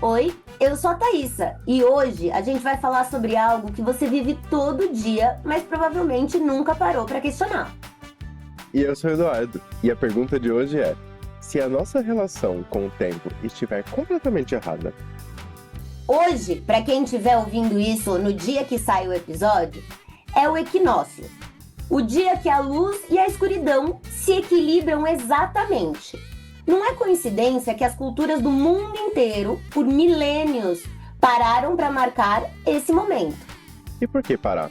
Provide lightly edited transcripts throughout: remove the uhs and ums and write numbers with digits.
Oi, eu sou a Thaísa e hoje a gente vai falar sobre algo que você vive todo dia, mas provavelmente nunca parou para questionar. E eu sou o Eduardo, e a pergunta de hoje é: se a nossa relação com o tempo estiver completamente errada, Hoje, para quem estiver ouvindo isso no dia que sai o episódio, é o equinócio. O dia que a luz e a escuridão se equilibram exatamente. Não é coincidência que as culturas do mundo inteiro, por milênios, pararam para marcar esse momento. e por que parar?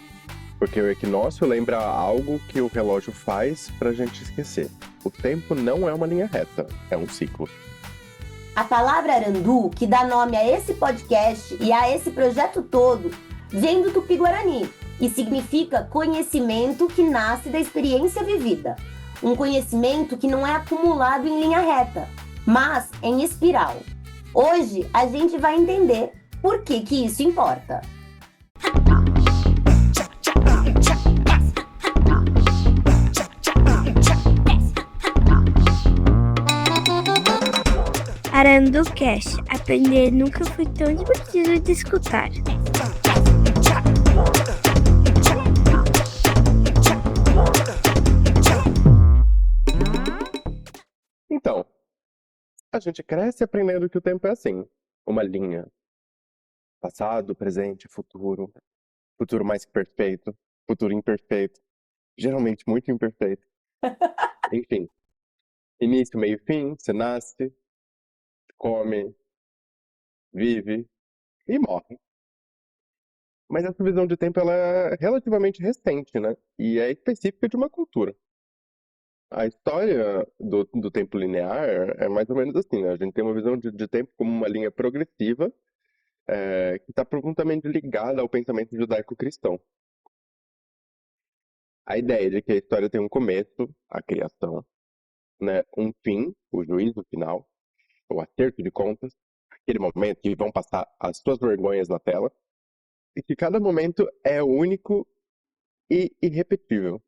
Porque o equinócio lembra algo que o relógio faz pra gente esquecer. O tempo não é uma linha reta, é um ciclo. A palavra arandu, que dá nome a esse podcast e a esse projeto todo, vem do Tupi-Guarani e significa conhecimento que nasce da experiência vivida. Um conhecimento que não é acumulado em linha reta, mas em espiral. Hoje a gente vai entender por que isso importa. Aranducast. Aprender nunca foi tão divertido de escutar. Então, a gente cresce aprendendo que o tempo é assim, uma linha. Passado, presente, futuro. Futuro mais que perfeito, futuro imperfeito. Geralmente muito imperfeito. Enfim, início, meio e fim, você nasce, come, vive e morre. Mas essa visão de tempo ela é relativamente recente, né? E é específica de uma cultura. A história do tempo linear é mais ou menos assim, né? A gente tem uma visão de tempo como uma linha progressiva que está profundamente ligada ao pensamento judaico-cristão. A ideia de que a história tem um começo, a criação, né? Um fim, o juízo final, o acerto de contas, aquele momento que vão passar as suas vergonhas na tela, e que cada momento é único e irrepetível.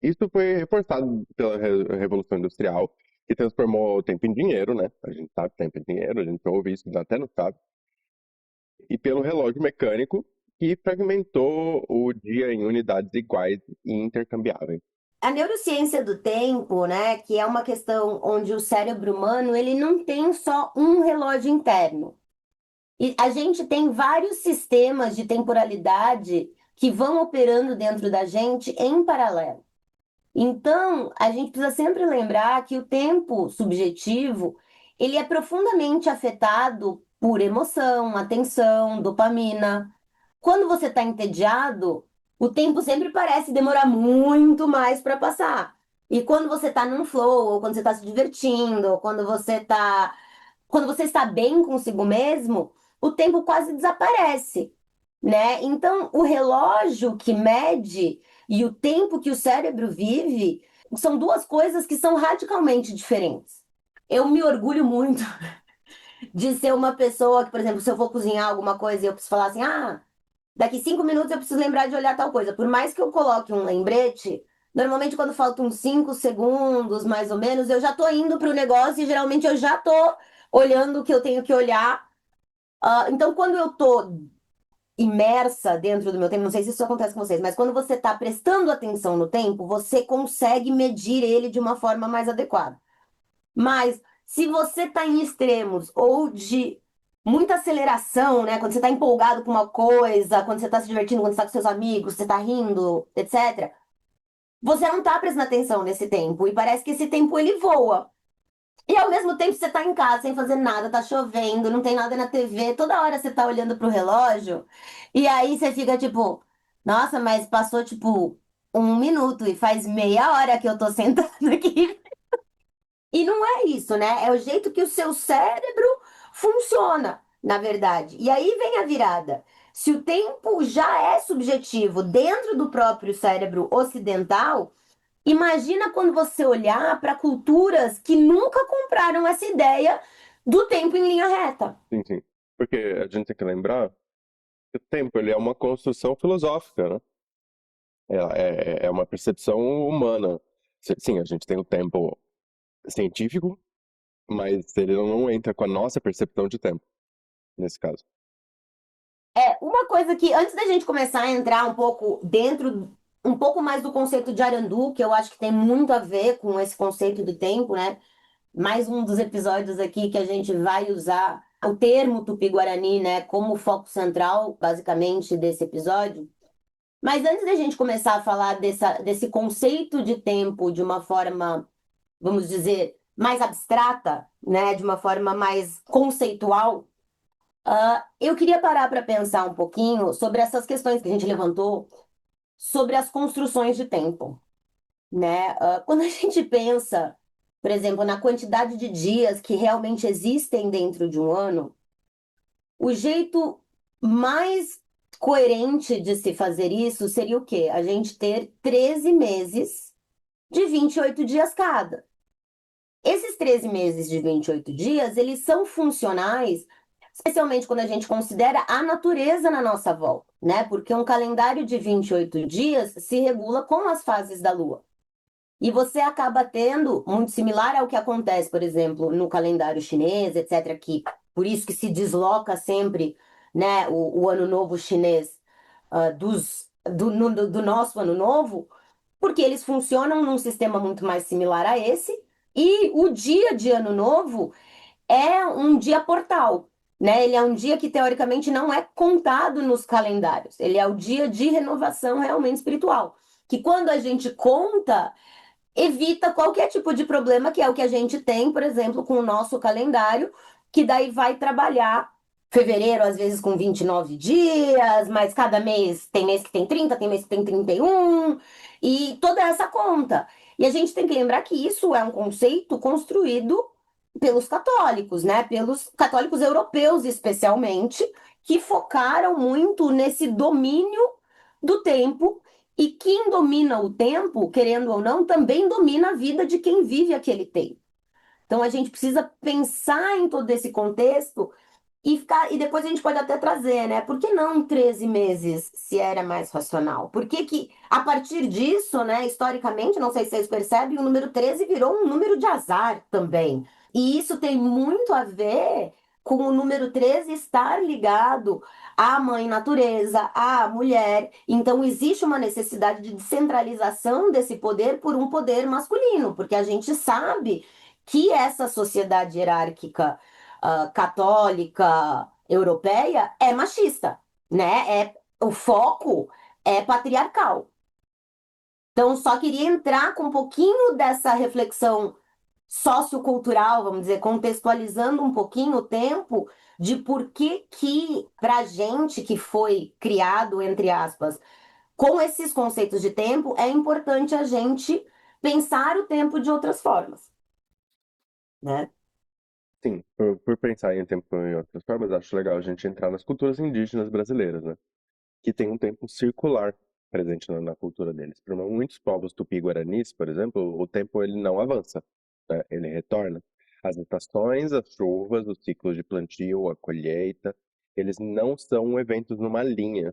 Isso foi reforçado pela Revolução Industrial, que transformou o tempo em dinheiro, né? A gente sabe que tempo é dinheiro, a gente ouve isso até não sabe. E pelo relógio mecânico, que fragmentou o dia em unidades iguais e intercambiáveis. A neurociência do tempo, né, que é uma questão onde o cérebro humano, ele não tem só um relógio interno. E a gente tem vários sistemas de temporalidade que vão operando dentro da gente em paralelo. Então, a gente precisa sempre lembrar que o tempo subjetivo, ele é profundamente afetado por emoção, atenção, dopamina. Quando você está entediado, o tempo sempre parece demorar muito mais para passar. E quando você está num flow, ou quando você está se divertindo, ou quando você está bem consigo mesmo, o tempo quase desaparece, né? Então, o relógio que mede e o tempo que o cérebro vive são duas coisas que são radicalmente diferentes. Eu me orgulho muito de ser uma pessoa que, por exemplo, se eu vou cozinhar alguma coisa e eu preciso falar assim, daqui 5 minutos eu preciso lembrar de olhar tal coisa. Por mais que eu coloque um lembrete, normalmente quando faltam 5 segundos, mais ou menos, eu já tô indo para o negócio e geralmente eu já tô olhando o que eu tenho que olhar. Então, quando eu tô imersa dentro do meu tempo, não sei se isso acontece com vocês, mas quando você está prestando atenção no tempo, você consegue medir ele de uma forma mais adequada. Mas se você está em extremos ou de muita aceleração, né? Quando você está empolgado com uma coisa, quando você está se divertindo, quando você está com seus amigos, você está rindo, etc. Você não está prestando atenção nesse tempo e parece que esse tempo ele voa. E ao mesmo tempo você tá em casa sem fazer nada, tá chovendo, não tem nada na TV, toda hora você tá olhando pro relógio, e aí você fica tipo, nossa, mas passou tipo 1 minuto e faz meia hora que eu tô sentada aqui. E não é isso, né? É o jeito que o seu cérebro funciona, na verdade. E aí vem a virada. Se o tempo já é subjetivo dentro do próprio cérebro ocidental, imagina quando você olhar para culturas que nunca compraram essa ideia do tempo em linha reta. Sim, sim. Porque a gente tem que lembrar que o tempo ele é uma construção filosófica, né? É uma percepção humana. Sim, a gente tem o tempo científico, mas ele não entra com a nossa percepção de tempo. nesse caso. Uma coisa que, antes da gente começar a entrar um pouco um pouco mais do conceito de Arandu, que eu acho que tem muito a ver com esse conceito do tempo, né? Mais um dos episódios aqui que a gente vai usar o termo Tupi-Guarani, né, como foco central, basicamente, desse episódio. Mas antes da gente começar a falar desse conceito de tempo de uma forma, vamos dizer, mais abstrata, né, de uma forma mais conceitual, eu queria parar para pensar um pouquinho sobre essas questões que a gente levantou sobre as construções de tempo, né? Quando a gente pensa, por exemplo, na quantidade de dias que realmente existem dentro de um ano, o jeito mais coerente de se fazer isso seria o quê? A gente ter 13 meses de 28 dias cada. Esses 13 meses de 28 dias, eles são funcionais, especialmente quando a gente considera a natureza na nossa volta, né? Porque um calendário de 28 dias se regula com as fases da Lua. E você acaba tendo, muito similar ao que acontece, por exemplo, no calendário chinês, etc., que por isso que se desloca sempre, né, o ano novo chinês do nosso ano novo, porque eles funcionam num sistema muito mais similar a esse, e o dia de ano novo é um dia portal, né? Ele é um dia que teoricamente não é contado nos calendários. Ele é o dia de renovação realmente espiritual, que quando a gente conta evita qualquer tipo de problema, que é o que a gente tem, por exemplo, com o nosso calendário, que daí vai trabalhar fevereiro, às vezes, com 29 dias, mas cada mês que tem 30, tem mês que tem 31, e toda essa conta. E a gente tem que lembrar que isso é um conceito construído pelos católicos, né? Pelos católicos europeus, especialmente, que focaram muito nesse domínio do tempo e quem domina o tempo, querendo ou não, também domina a vida de quem vive aquele tempo. Então a gente precisa pensar em todo esse contexto e depois a gente pode até trazer, né? Por que não 13 meses se era mais racional? Por que que, a partir disso, né, historicamente, não sei se vocês percebem, o número 13 virou um número de azar também. E isso tem muito a ver com o número 13 estar ligado à mãe natureza, à mulher. Então existe uma necessidade de descentralização desse poder por um poder masculino, porque a gente sabe que essa sociedade hierárquica católica europeia é machista, né? O foco é patriarcal. Então, só queria entrar com um pouquinho dessa reflexão sociocultural, vamos dizer, contextualizando um pouquinho o tempo de por que para gente que foi criado, entre aspas, com esses conceitos de tempo, é importante a gente pensar o tempo de outras formas, né? Sim, por pensar em tempo em outras formas, acho legal a gente entrar nas culturas indígenas brasileiras, né? Que tem um tempo circular presente na cultura deles. Para muitos povos tupi-guaranis, por exemplo, o tempo ele não avança, né? Ele retorna. As estações, as chuvas, os ciclos de plantio, a colheita, eles não são eventos numa linha,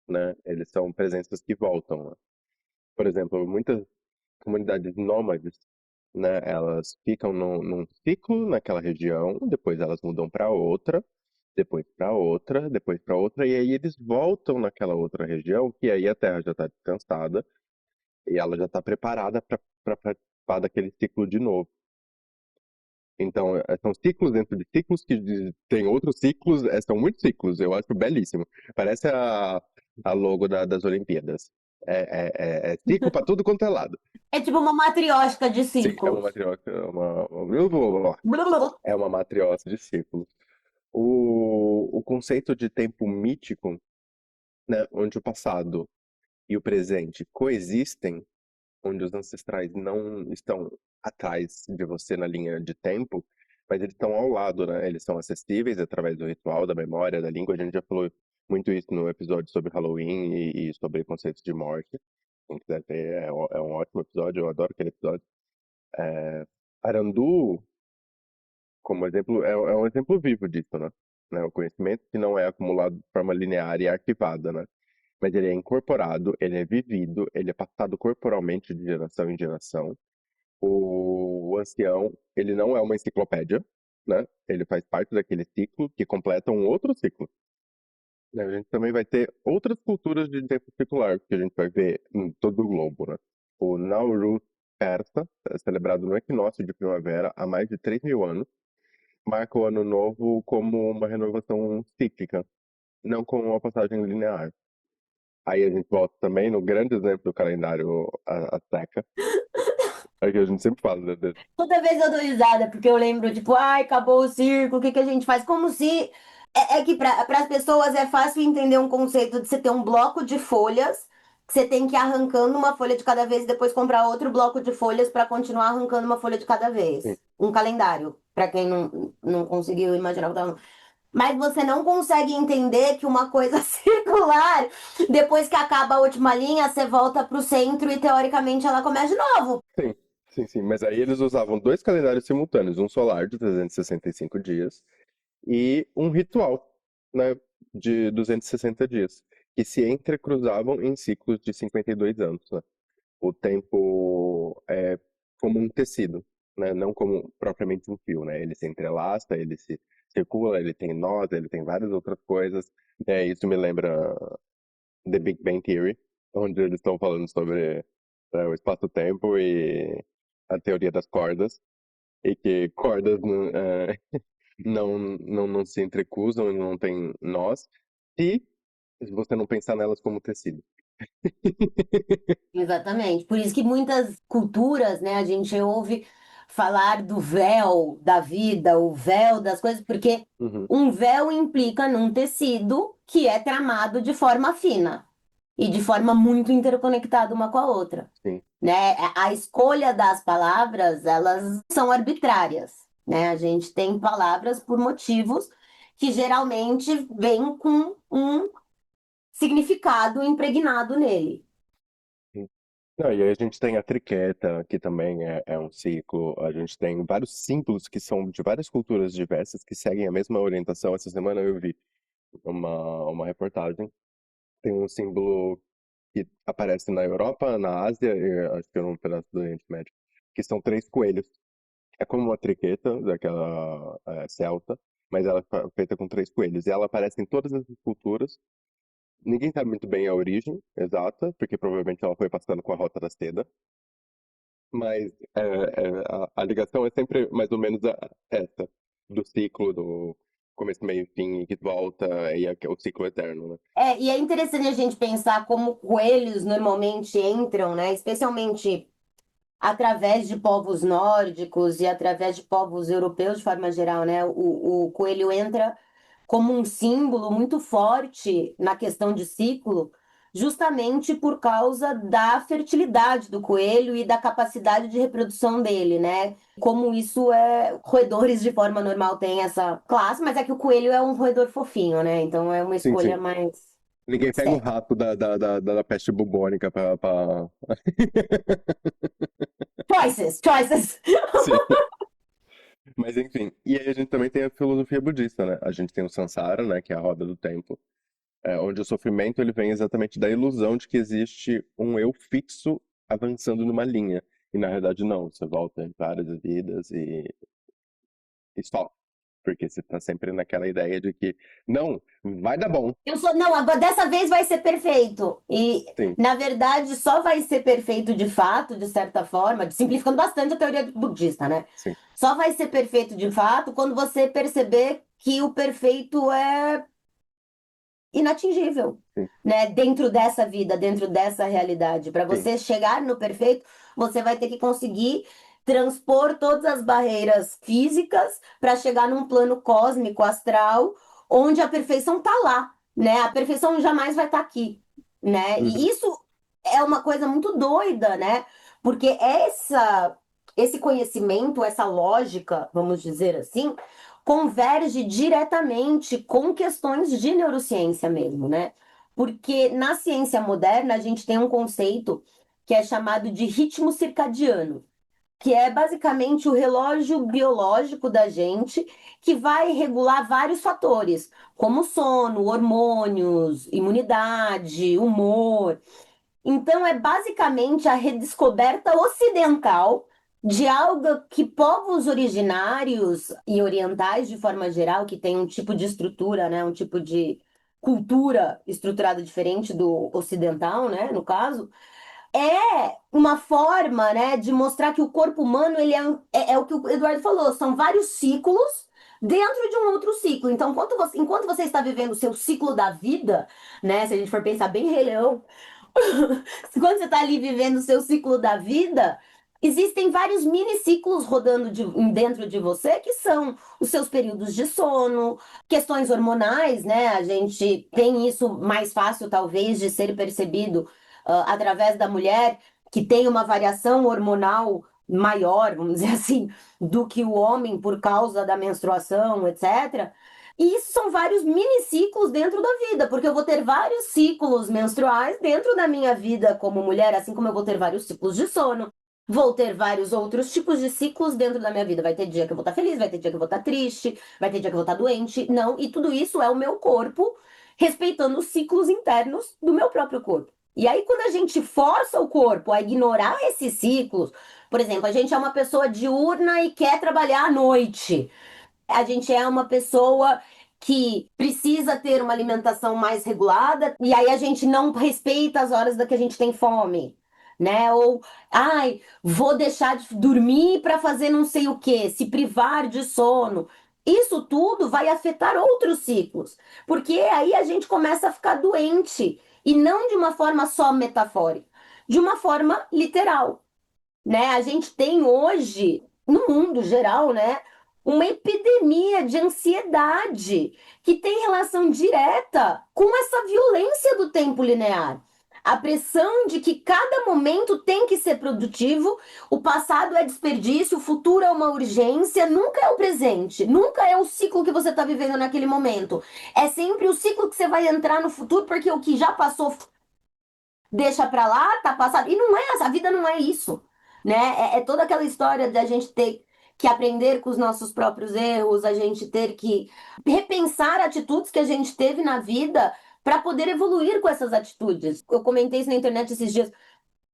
né? Eles são presenças que voltam, né? Por exemplo, muitas comunidades nômades, né? Elas ficam num ciclo naquela região, depois elas mudam para outra, depois para outra, depois para outra, e aí eles voltam naquela outra região, que aí a Terra já está descansada e ela já está preparada para participar daquele ciclo de novo. Então, são ciclos dentro de ciclos que tem outros ciclos, são muitos ciclos, eu acho belíssimo. Parece a logo das Olimpíadas. É ciclo para tudo quanto é lado. É tipo uma matriótica de Sim, é uma ciclos. matriótica, é uma matriótica de ciclos. O conceito de tempo mítico, né, onde o passado e o presente coexistem, onde os ancestrais não estão atrás de você na linha de tempo, mas eles estão ao lado, né? Eles são acessíveis através do ritual, da memória, da língua. A gente já falou muito isso no episódio sobre Halloween e sobre conceitos de morte. Quem quiser ver, é um ótimo episódio, eu adoro aquele episódio. Arandu, como exemplo, é um exemplo vivo disso, né? O conhecimento que não é acumulado de forma linear e arquivada, né? Mas ele é incorporado, ele é vivido, ele é passado corporalmente de geração em geração. O ancião, ele não é uma enciclopédia, né? Ele faz parte daquele ciclo que completa um outro ciclo. Né? A gente também vai ter outras culturas de tempo circular, que a gente vai ver em todo o globo, né? O Nauru persa, é celebrado no equinócio de primavera há mais de 3.000 anos, marca o ano novo como uma renovação cíclica, não como uma passagem linear. Aí a gente volta também no grande exemplo do calendário azteca, é que a gente sempre fala, né? Toda vez eu dou risada, porque eu lembro, tipo, ai, acabou o circo, o que que a gente faz? Como se. É que para as pessoas é fácil entender um conceito de você ter um bloco de folhas, que você tem que ir arrancando uma folha de cada vez e depois comprar outro bloco de folhas para continuar arrancando uma folha de cada Sim, vez. Um calendário, para quem não conseguiu imaginar o que eu tava. Mas você não consegue entender que uma coisa circular, depois que acaba a última linha, você volta para o centro e teoricamente ela começa de novo. sim, sim, sim. Mas aí eles usavam dois calendários simultâneos, um solar de 365 dias e um ritual, né, de 260 dias, que se entrecruzavam em ciclos de 52 anos, né? O tempo é como um tecido, né? Não como propriamente um fio, né? Ele se entrelaça, ele se circula, ele tem nós, ele tem várias outras coisas. Isso me lembra The Big Bang Theory, onde eles estão falando sobre o espaço-tempo e a teoria das cordas, e que cordas não se entrecruzam, não tem nós, se você não pensar nelas como tecido. Exatamente. Por isso que muitas culturas, né, a gente ouve falar do véu da vida, o véu das coisas, porque Uhum, um véu implica num tecido que é tramado de forma fina e de forma muito interconectada uma com a outra, sim. né? A escolha das palavras, elas são arbitrárias, né? A gente tem palavras por motivos que geralmente vêm com um significado impregnado nele. Sim. Não, e aí a gente tem a triqueta, que também é um ciclo. A gente tem vários símbolos que são de várias culturas diversas que seguem a mesma orientação. Essa semana eu vi uma reportagem. Tem um símbolo que aparece na Europa, na Ásia e acho que num pedaço do Oriente Médio, que são três coelhos. É como uma triqueta daquela celta, mas ela é feita com três coelhos. E ela aparece em todas as culturas. Ninguém sabe muito bem a origem exata, porque provavelmente ela foi passando com a Rota da Seda. Mas a ligação é sempre mais ou menos essa, do ciclo, do começo, meio e fim, e que volta, e é o ciclo eterno, né? E é interessante a gente pensar como coelhos normalmente entram, né? Especialmente através de povos nórdicos e através de povos europeus de forma geral, né? O coelho entra como um símbolo muito forte na questão de ciclo, justamente por causa da fertilidade do coelho e da capacidade de reprodução dele, né? Como isso é. Roedores de forma normal têm essa classe, mas é que o coelho é um roedor fofinho, né? Então é uma Sim, escolha sim. mais Ninguém pega o séria. rato da peste bubônica pra... Choices, choices. Sim. Mas enfim, e aí a gente também tem a filosofia budista, né? A gente tem o Sansara, né, que é a roda do tempo, onde o sofrimento ele vem exatamente da ilusão de que existe um eu fixo avançando numa linha. E na realidade não, você volta em várias vidas e só. Porque você tá sempre naquela ideia de que, não, vai dar bom. Eu sou, não, agora dessa vez vai ser perfeito. E, Sim, na verdade, só vai ser perfeito de fato, de certa forma, simplificando bastante a teoria budista, né? sim, Só vai ser perfeito de fato quando você perceber que o perfeito é inatingível, sim. né? Dentro dessa vida, dentro dessa realidade. Para Sim. você chegar no perfeito, você vai ter que conseguir transpor todas as barreiras físicas para chegar num plano cósmico, astral, onde a perfeição tá lá, né? A perfeição jamais vai estar aqui, né? E Uhum. isso é uma coisa muito doida, né? Porque esse conhecimento, essa lógica, vamos dizer assim, converge diretamente com questões de neurociência mesmo, né? Porque na ciência moderna a gente tem um conceito que é chamado de ritmo circadiano, que é basicamente o relógio biológico da gente que vai regular vários fatores, como sono, hormônios, imunidade, humor. Então é basicamente a redescoberta ocidental de algo que povos originários e orientais, de forma geral, que tem um tipo de estrutura, né, um tipo de cultura estruturada diferente do ocidental, né, no caso, é uma forma, né, de mostrar que o corpo humano ele é o que o Eduardo falou, são vários ciclos dentro de um outro ciclo. Então, enquanto você está vivendo o seu ciclo da vida, né, se a gente for pensar bem Rei Leão, quando você está ali vivendo o seu ciclo da vida, existem vários mini ciclos rodando dentro de você, que são os seus períodos de sono, questões hormonais, né? A gente tem isso mais fácil, talvez, de ser percebido através da mulher, que tem uma variação hormonal maior, vamos dizer assim, do que o homem por causa da menstruação, etc. E isso são vários mini ciclos dentro da vida, porque eu vou ter vários ciclos menstruais dentro da minha vida como mulher, assim como eu vou ter vários ciclos de sono. Vou ter vários outros tipos de ciclos dentro da minha vida. Vai ter dia que eu vou estar feliz, vai ter dia que eu vou estar triste, vai ter dia que eu vou estar doente. Não, e tudo isso é o meu corpo respeitando os ciclos internos do meu próprio corpo. E aí, quando a gente força o corpo a ignorar esses ciclos, por exemplo, a gente é uma pessoa diurna e quer trabalhar à noite. A gente é uma pessoa que precisa ter uma alimentação mais regulada e aí a gente não respeita as horas da que a gente tem fome, né? Ou, ai, vou deixar de dormir para fazer não sei o quê, se privar de sono. Isso tudo vai afetar outros ciclos, porque aí a gente começa a ficar doente e não de uma forma só metafórica, de uma forma literal, né? A gente tem hoje, no mundo geral, né, uma epidemia de ansiedade que tem relação direta com essa violência do tempo linear. A pressão de que cada momento tem que ser produtivo, o passado é desperdício, o futuro é uma urgência, nunca é o presente, nunca é o ciclo que você está vivendo naquele momento. É sempre o ciclo que você vai entrar no futuro, porque o que já passou deixa pra lá, tá passado. E não é, a vida não é isso, né? É toda aquela história da gente ter que aprender com os nossos próprios erros, a gente ter que repensar atitudes que a gente teve na vida para poder evoluir com essas atitudes. Eu comentei isso na internet esses dias.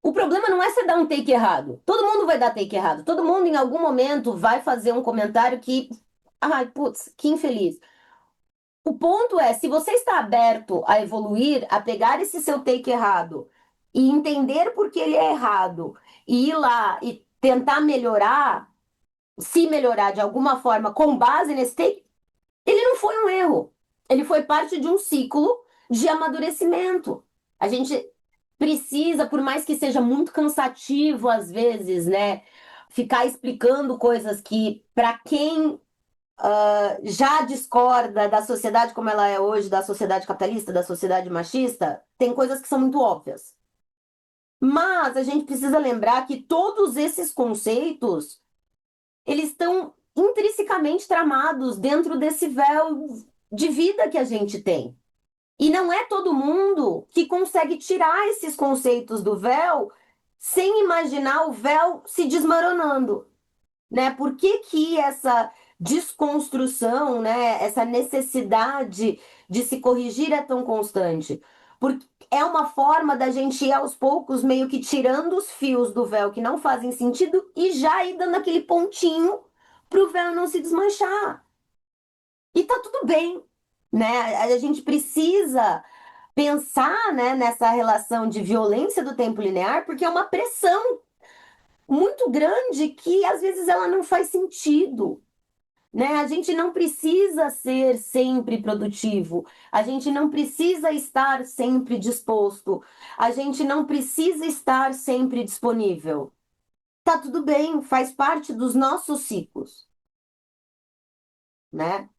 O problema não é você dar um take errado. Todo mundo vai dar take errado. Todo mundo, em algum momento, vai fazer um comentário que. Ai, putz, que infeliz. O ponto é, se você está aberto a evoluir, a pegar esse seu take errado e entender por que ele é errado, e ir lá e tentar melhorar, se melhorar de alguma forma com base nesse take, ele não foi um erro. Ele foi parte de um ciclo de amadurecimento. A gente precisa, por mais que seja muito cansativo às vezes, né, ficar explicando coisas que, para quem já discorda da sociedade como ela é hoje, da sociedade capitalista, da sociedade machista, tem coisas que são muito óbvias. Mas a gente precisa lembrar que todos esses conceitos, eles estão intrinsecamente tramados dentro desse véu de vida que a gente tem. E não é todo mundo que consegue tirar esses conceitos do véu sem imaginar o véu se desmoronando, né? Por que que essa desconstrução, né, essa necessidade de se corrigir é tão constante? Porque é uma forma da gente ir aos poucos meio que tirando os fios do véu que não fazem sentido e já ir dando aquele pontinho para o véu não se desmanchar. E tá tudo bem, né? A gente precisa pensar, né, nessa relação de violência do tempo linear, porque é uma pressão muito grande que às vezes ela não faz sentido, né? A gente não precisa ser sempre produtivo, a gente não precisa estar sempre disposto, a gente não precisa estar sempre disponível. Tá tudo bem, faz parte dos nossos ciclos, né?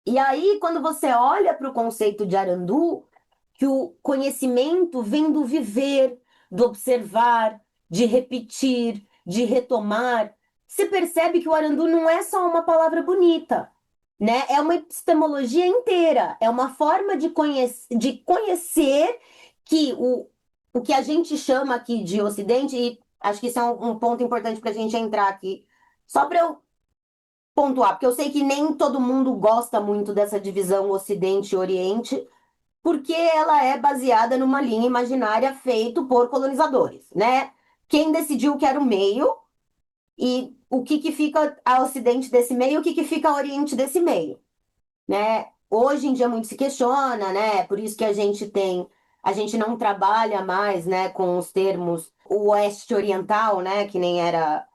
E aí, quando você olha para o conceito de Arandu, que o conhecimento vem do viver, do observar, de repetir, de retomar. Você percebe que o Arandu não é só uma palavra bonita, né? É uma epistemologia inteira, é uma forma de conhecer que o que a gente chama aqui de Ocidente, e acho que isso é um ponto importante para a gente entrar aqui, só para eu pontuar, porque eu sei que nem todo mundo gosta muito dessa divisão Ocidente e Oriente, porque ela é baseada numa linha imaginária feita por colonizadores, né? Quem decidiu que era o meio e o que que fica a ocidente desse meio e o que que fica a oriente desse meio, né? Hoje em dia muito se questiona, né? Por isso que a gente não trabalha mais, né, com os termos o Oeste Oriental, né, que nem era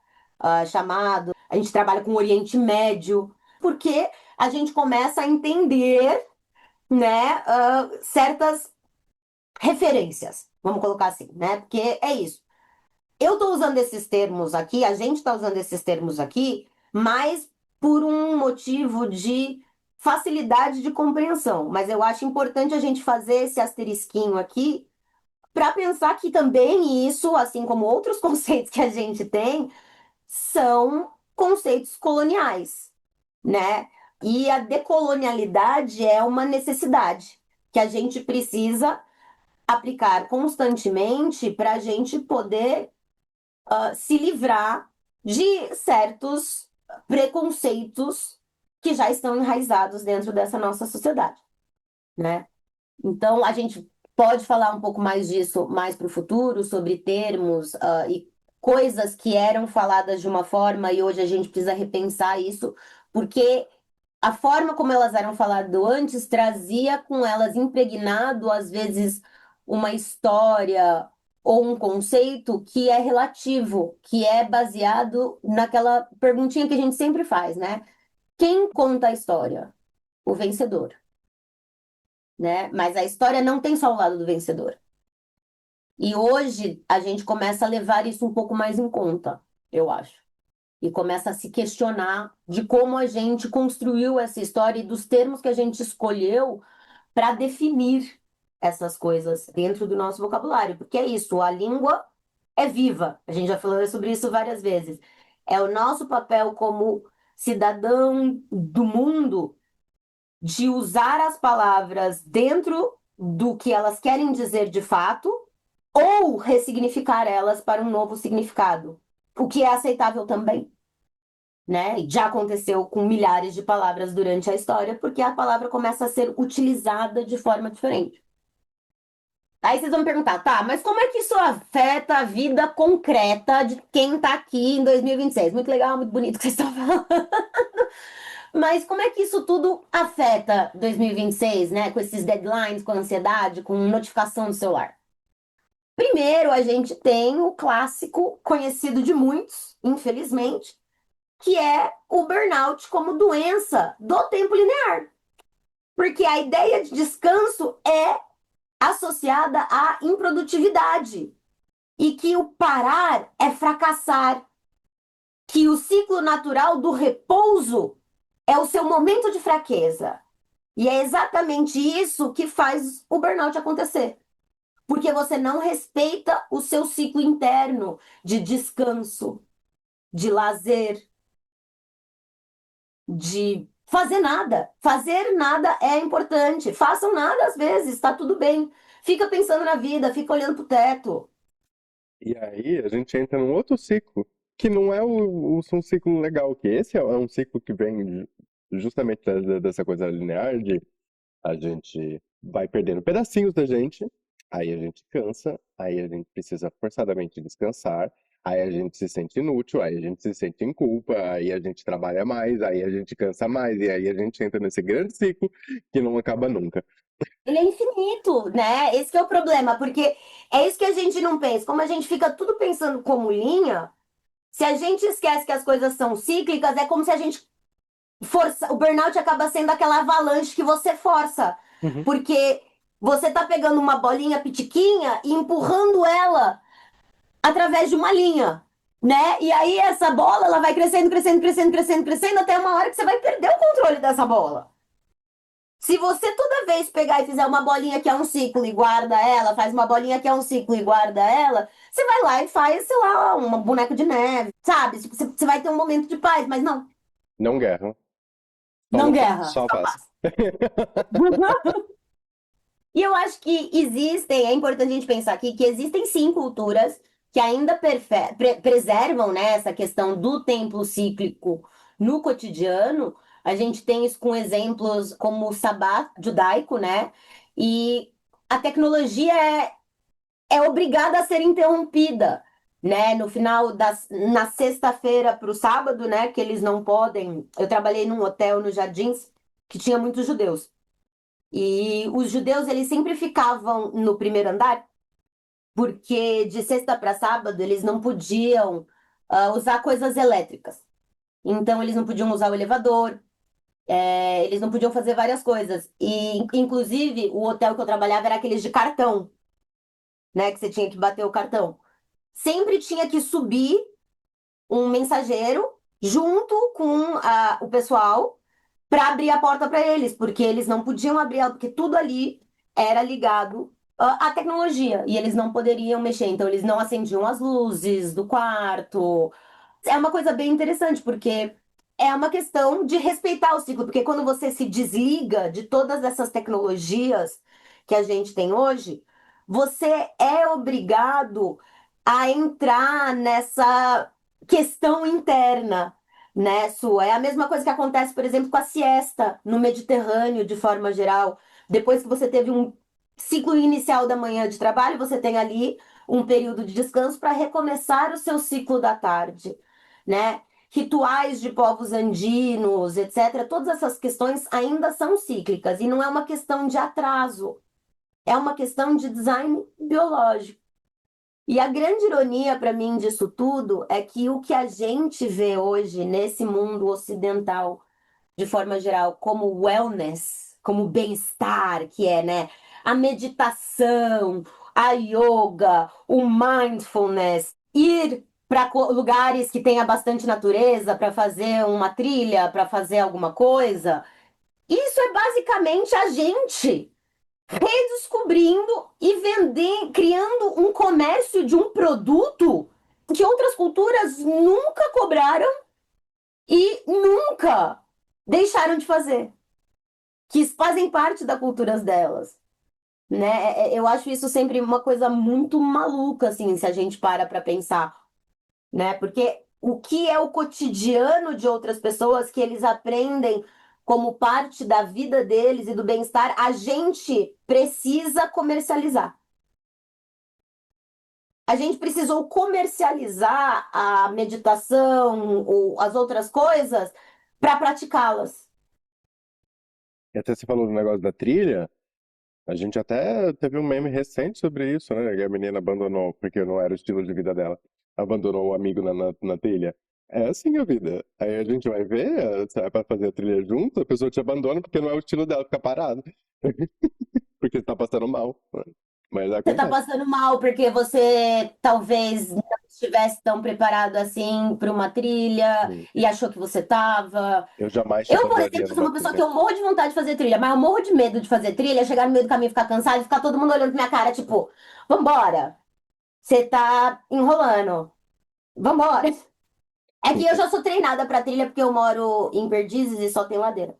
chamado. A gente trabalha com o Oriente Médio, porque a gente começa a entender, né, certas referências, vamos colocar assim, né? Porque é isso. Eu estou usando esses termos aqui, a gente está usando esses termos aqui, mas por um motivo de facilidade de compreensão. Mas eu acho importante a gente fazer esse asterisquinho aqui para pensar que também isso, assim como outros conceitos que a gente tem, são conceitos coloniais, né? E a decolonialidade é uma necessidade que a gente precisa aplicar constantemente para a gente poder se livrar de certos preconceitos que já estão enraizados dentro dessa nossa sociedade, né? Então, a gente pode falar um pouco mais disso mais para o futuro, sobre termos, e coisas que eram faladas de uma forma e hoje a gente precisa repensar isso, porque a forma como elas eram faladas antes trazia com elas impregnado, às vezes, uma história ou um conceito que é relativo, que é baseado naquela perguntinha que a gente sempre faz, né? Quem conta a história? O vencedor, né? Mas a história não tem só o lado do vencedor. E hoje a gente começa a levar isso um pouco mais em conta, eu acho. E começa a se questionar de como a gente construiu essa história e dos termos que a gente escolheu para definir essas coisas dentro do nosso vocabulário. Porque é isso, a língua é viva. A gente já falou sobre isso várias vezes. É o nosso papel como cidadão do mundo de usar as palavras dentro do que elas querem dizer de fato ou ressignificar elas para um novo significado, o que é aceitável também, né? E já aconteceu com milhares de palavras durante a história, porque a palavra começa a ser utilizada de forma diferente. Aí vocês vão me perguntar, tá, mas como é que isso afeta a vida concreta de quem tá aqui em 2026? Muito legal, muito bonito o que vocês estão falando. Mas como é que isso tudo afeta 2026, né? Com esses deadlines, com ansiedade, com notificação do celular? Primeiro, a gente tem o clássico conhecido de muitos, infelizmente, que é o burnout como doença do tempo linear. Porque a ideia de descanso é associada à improdutividade e que o parar é fracassar, que o ciclo natural do repouso é o seu momento de fraqueza. E é exatamente isso que faz o burnout acontecer. Porque você não respeita o seu ciclo interno de descanso, de lazer, de fazer nada. Fazer nada é importante. Façam nada às vezes, tá tudo bem. Fica pensando na vida, fica olhando pro teto. E aí a gente entra num outro ciclo, que não é um ciclo legal, que esse é um ciclo que vem justamente dessa coisa linear de a gente vai perdendo pedacinhos da gente, aí a gente cansa, aí a gente precisa forçadamente descansar, aí a gente se sente inútil, aí a gente se sente em culpa, aí a gente trabalha mais, aí a gente cansa mais, e aí a gente entra nesse grande ciclo que não acaba nunca. Ele é infinito, né? Esse que é o problema, porque é isso que a gente não pensa. Como a gente fica tudo pensando como linha, se a gente esquece que as coisas são cíclicas, é como se a gente força. O burnout acaba sendo aquela avalanche que você força. Uhum. Porque você tá pegando uma bolinha pitiquinha e empurrando ela através de uma linha, né? E aí essa bola, ela vai crescendo, crescendo, crescendo, crescendo, crescendo, até uma hora que você vai perder o controle dessa bola. Se você toda vez pegar e fizer uma bolinha que é um ciclo e guarda ela, faz uma bolinha que é um ciclo e guarda ela, você vai lá e faz, sei lá, um boneco de neve, sabe? Tipo, você vai ter um momento de paz, mas não, Não guerra, não guerra. só paz. E eu acho que existem, é importante a gente pensar aqui que existem sim culturas que ainda preservam, né, essa questão do tempo cíclico no cotidiano. A gente tem isso com exemplos como o sabá judaico, né? E a tecnologia é obrigada a ser interrompida, né? No final na sexta-feira para o sábado, né? Que eles não podem. Eu trabalhei num hotel nos Jardins que tinha muitos judeus. E os judeus, eles sempre ficavam no primeiro andar, porque de sexta para sábado eles não podiam usar coisas elétricas. Então, eles não podiam usar o elevador, eles não podiam fazer várias coisas. E, inclusive, o hotel que eu trabalhava era aqueles de cartão, né? Que você tinha que bater o cartão. Sempre tinha que subir um mensageiro junto com o pessoal para abrir a porta para eles, porque eles não podiam abrir ela, porque tudo ali era ligado à tecnologia e eles não poderiam mexer. Então, eles não acendiam as luzes do quarto. É uma coisa bem interessante, porque é uma questão de respeitar o ciclo, porque quando você se desliga de todas essas tecnologias que a gente tem hoje, você é obrigado a entrar nessa questão interna, né, sua. É a mesma coisa que acontece, por exemplo, com a siesta no Mediterrâneo, de forma geral. Depois que você teve um ciclo inicial da manhã de trabalho, você tem ali um período de descanso para recomeçar o seu ciclo da tarde, né? Rituais de povos andinos, etc. Todas essas questões ainda são cíclicas e não é uma questão de atraso, é uma questão de design biológico. E a grande ironia para mim disso tudo é que o que a gente vê hoje nesse mundo ocidental, de forma geral, como wellness, como bem-estar, que é, né, a meditação, a yoga, o mindfulness, ir para lugares que tenha bastante natureza para fazer uma trilha, para fazer alguma coisa. Isso é basicamente a gente redescobrindo e vendendo, criando um comércio de um produto que outras culturas nunca cobraram e nunca deixaram de fazer, que fazem parte da cultura delas, né? Eu acho isso sempre uma coisa muito maluca, assim, se a gente para pensar, né? Porque o que é o cotidiano de outras pessoas que eles aprendem como parte da vida deles e do bem-estar, a gente precisa comercializar. A gente precisou comercializar a meditação ou as outras coisas para praticá-las. E até você falou do negócio da trilha, a gente até teve um meme recente sobre isso, né? Que a menina abandonou, porque não era o estilo de vida dela. Abandonou o amigo na trilha. É assim a vida. Aí a gente vai ver, você vai pra fazer a trilha junto, a pessoa te abandona porque não é o estilo dela ficar parado. Porque você tá passando mal, né? Mas Você está acontece. passando mal porque você talvez não estivesse tão preparado assim para uma trilha Sim. e achou que você estava. Eu jamais te Eu, por abandonaria exemplo, sou numa uma pessoa que trilha. eu morro de vontade de fazer trilha, mas eu morro de medo de fazer trilha, chegar no meio do caminho, ficar cansado e ficar todo mundo olhando pra minha cara, tipo, vambora, você tá enrolando, vambora. É que Sim, eu já sou treinada pra trilha porque eu moro em Perdizes e só tem ladeira.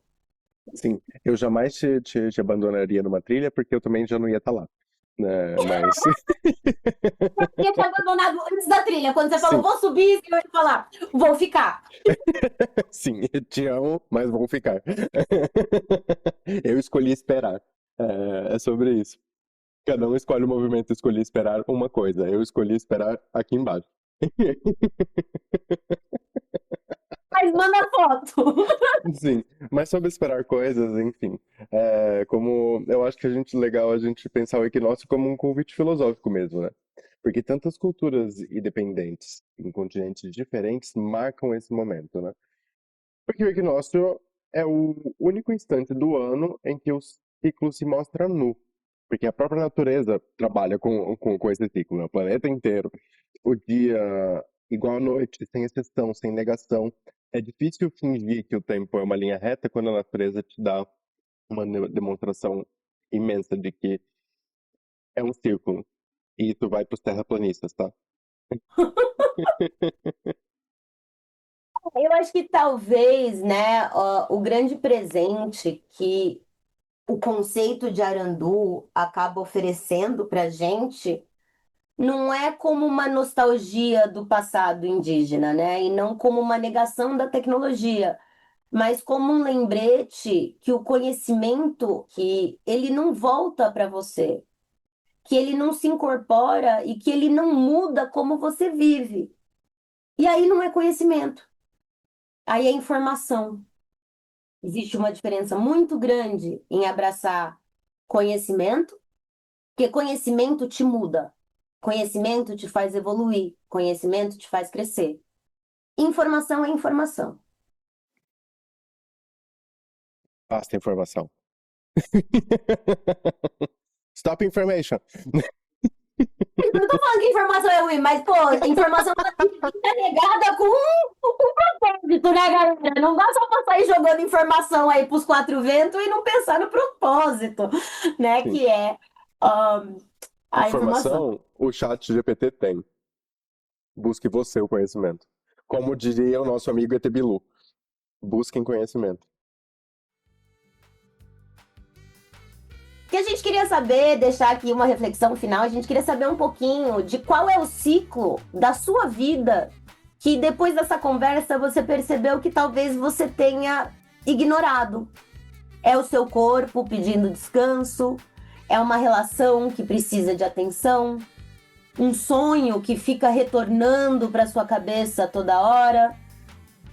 sim. Eu jamais te abandonaria numa trilha porque eu também já não ia estar lá. Né? Mas, Eu ia ter abandonado antes da trilha. Quando você falou, sim, vou subir, eu ia falar, vou ficar. sim, eu te amo, mas vou ficar. Eu escolhi esperar. É sobre isso. Cada um escolhe o movimento, eu escolhi esperar uma coisa. Eu escolhi esperar aqui embaixo. Mas manda foto. Sim, mas sobre esperar coisas, enfim. Como eu acho que a gente legal a gente pensar o equinócio como um convite filosófico mesmo, né? Porque tantas culturas independentes em continentes diferentes marcam esse momento, né? Porque o equinócio é o único instante do ano em que o ciclo se mostra nu. Porque a própria natureza trabalha com esse ciclo, né? O planeta inteiro. O dia igual à noite, sem exceção, sem negação. É difícil fingir que o tempo é uma linha reta quando a natureza te dá uma demonstração imensa de que é um círculo. E isso vai para os terraplanistas, tá? Eu acho que talvez, né, o grande presente que o conceito de Arandu acaba oferecendo para gente não é como uma nostalgia do passado indígena, né? E não como uma negação da tecnologia, mas como um lembrete que o conhecimento que ele não volta para você. que ele não se incorpora e que ele não muda como você vive. E aí não é conhecimento, aí é informação. Existe uma diferença muito grande em abraçar conhecimento, porque conhecimento te muda, conhecimento te faz evoluir, conhecimento te faz crescer. Informação é informação. Basta informação. Stop information. Eu não tô falando que informação é ruim, mas, pô, informação tá ligada com um propósito, né, galera? Não dá só pra sair jogando informação aí pros quatro ventos e não pensar no propósito, né? Sim. Que é a informação. O chat GPT tem. Busque você o conhecimento. Como diria o nosso amigo ET Bilu. Busquem conhecimento. O que a gente queria saber, deixar aqui uma reflexão final, a gente queria saber um pouquinho de qual é o ciclo da sua vida que depois dessa conversa você percebeu que talvez você tenha ignorado. É o seu corpo pedindo descanso, é uma relação que precisa de atenção, um sonho que fica retornando para sua cabeça toda hora.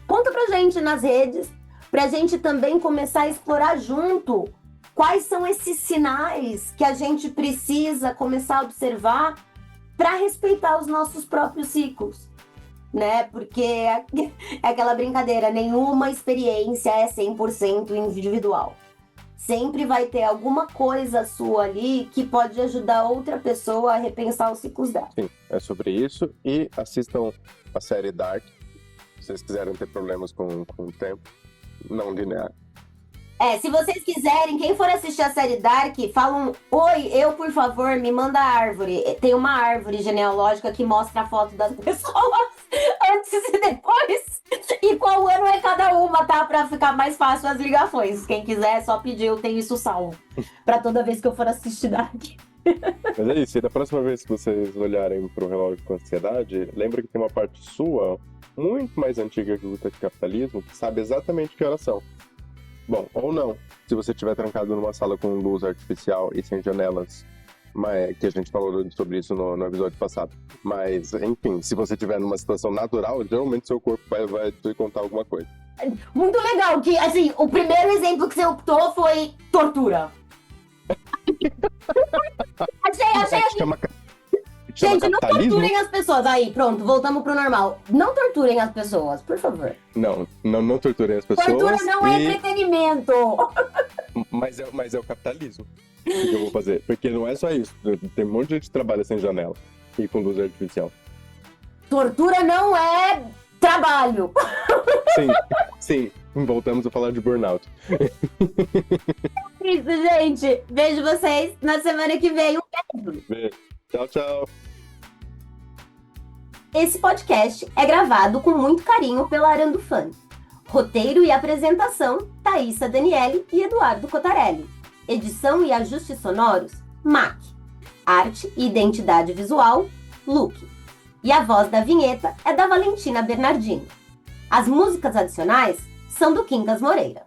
Conta pra gente nas redes, pra gente também começar a explorar junto quais são esses sinais que a gente precisa começar a observar para respeitar os nossos próprios ciclos, né? Porque é aquela brincadeira, nenhuma experiência é 100% individual. Sempre vai ter alguma coisa sua ali que pode ajudar outra pessoa a repensar os ciclos dela. Sim, é sobre isso. E assistam a série Dark, se vocês quiserem ter problemas com o tempo não linear. Se vocês quiserem, quem for assistir a série Dark, falam: oi, eu, por favor, me manda a árvore. Tem uma árvore genealógica que mostra a foto das pessoas antes e depois. E qual ano é cada uma, tá? Pra ficar mais fácil as ligações. Quem quiser, é só pedir, eu tenho isso salvo. Pra toda vez que eu for assistir Dark. Mas é isso, e da próxima vez que vocês olharem pro relógio com ansiedade, lembra que tem uma parte sua, muito mais antiga que o capitalismo, que sabe exatamente que horas são. Bom, ou não, se você estiver trancado numa sala com luz artificial e sem janelas, que a gente falou sobre isso no episódio passado. Mas, enfim, se você estiver numa situação natural, geralmente seu corpo vai te contar alguma coisa. Muito legal, que, assim, o primeiro exemplo que você optou foi tortura. achei. Gente, não torturem as pessoas. Aí, pronto, voltamos pro normal. Não torturem as pessoas, por favor. Não torturem as pessoas. Tortura não é entretenimento. Mas é o capitalismo. O que eu vou fazer? Porque não é só isso. Tem um monte de gente que trabalha sem janela e com luz artificial. Tortura não é trabalho. Sim. Voltamos a falar de burnout. Isso, gente. Vejo vocês na semana que vem. Um beijo. Tchau. Esse podcast é gravado com muito carinho pela Arandufan. Roteiro e apresentação, Thaísa Daniele e Eduardo Cotarelli. Edição e ajustes sonoros, Mac. Arte e identidade visual, Luke. E a voz da vinheta é da Valentina Bernardini. As músicas adicionais são do Quincas Moreira.